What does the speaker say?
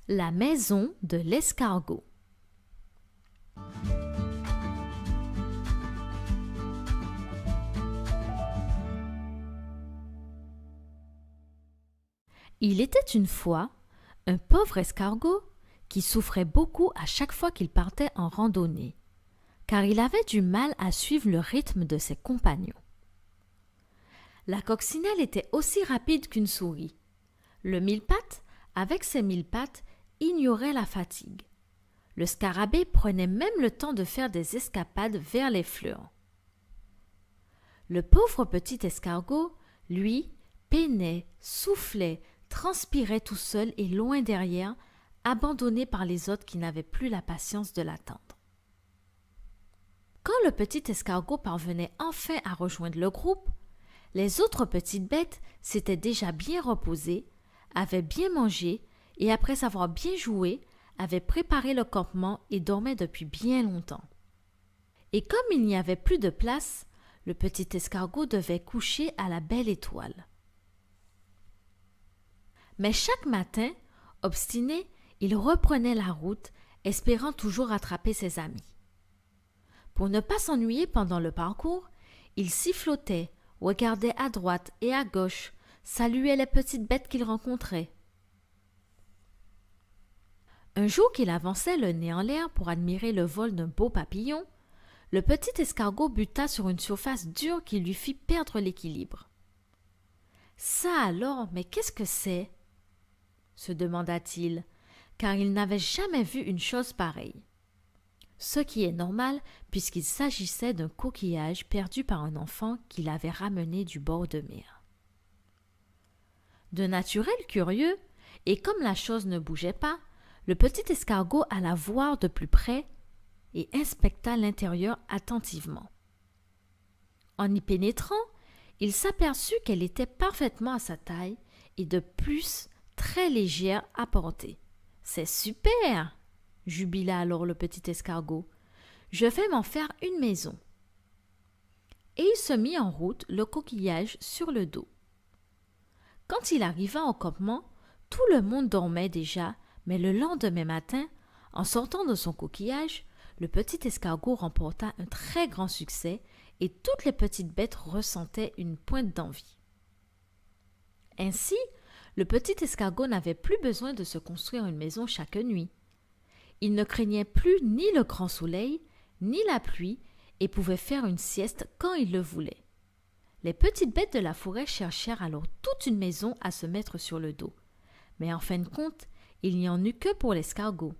La maison de l'escargot. Il était une fois un pauvre escargot qui souffrait beaucoup à chaque fois qu'il partait en randonnée, car il avait du mal à suivre le rythme de ses compagnons. La coccinelle était aussi rapide qu'une souris. Le mille-pattes, avec ses 1000 pattes, ignorait la fatigue. Le scarabée prenait même le temps de faire des escapades vers les fleurs. Le pauvre petit escargot, lui, peinait, soufflait, transpirait tout seul et loin derrière, abandonné par les autres qui n'avaient plus la patience de l'attendre. Quand le petit escargot parvenait enfin à rejoindre le groupe, les autres petites bêtes s'étaient déjà bien reposées, avaient bien mangé et après s'avoir bien joué, avaient préparé le campement et dormaient depuis bien longtemps. Et comme il n'y avait plus de place, le petit escargot devait coucher à la belle étoile. Mais chaque matin, obstiné, il reprenait la route, espérant toujours rattraper ses amis. Pour ne pas s'ennuyer pendant le parcours, il sifflotait, regardait à droite et à gauche, saluait les petites bêtes qu'il rencontrait. Un jour qu'il avançait le nez en l'air pour admirer le vol d'un beau papillon, le petit escargot buta sur une surface dure qui lui fit perdre l'équilibre. « Ça alors, mais qu'est-ce que c'est ?» se demanda-t-il, car il n'avait jamais vu une chose pareille. Ce qui est normal puisqu'il s'agissait d'un coquillage perdu par un enfant qu'il avait ramené du bord de mer. De naturel curieux, et comme la chose ne bougeait pas, le petit escargot alla voir de plus près et inspecta l'intérieur attentivement. En y pénétrant, il s'aperçut qu'elle était parfaitement à sa taille et de plus très légère à porter. « C'est super !» jubila alors le petit escargot. « Je vais m'en faire une maison. » Et il se mit en route, le coquillage sur le dos. Quand il arriva au campement, tout le monde dormait déjà, mais le lendemain matin, en sortant de son coquillage, le petit escargot remporta un très grand succès et toutes les petites bêtes ressentaient une pointe d'envie. Ainsi, le petit escargot n'avait plus besoin de se construire une maison chaque nuit. Il ne craignait plus ni le grand soleil, ni la pluie, et pouvait faire une sieste quand il le voulait. Les petites bêtes de la forêt cherchèrent alors toute une maison à se mettre sur le dos. Mais en fin de compte, il n'y en eut que pour l'escargot.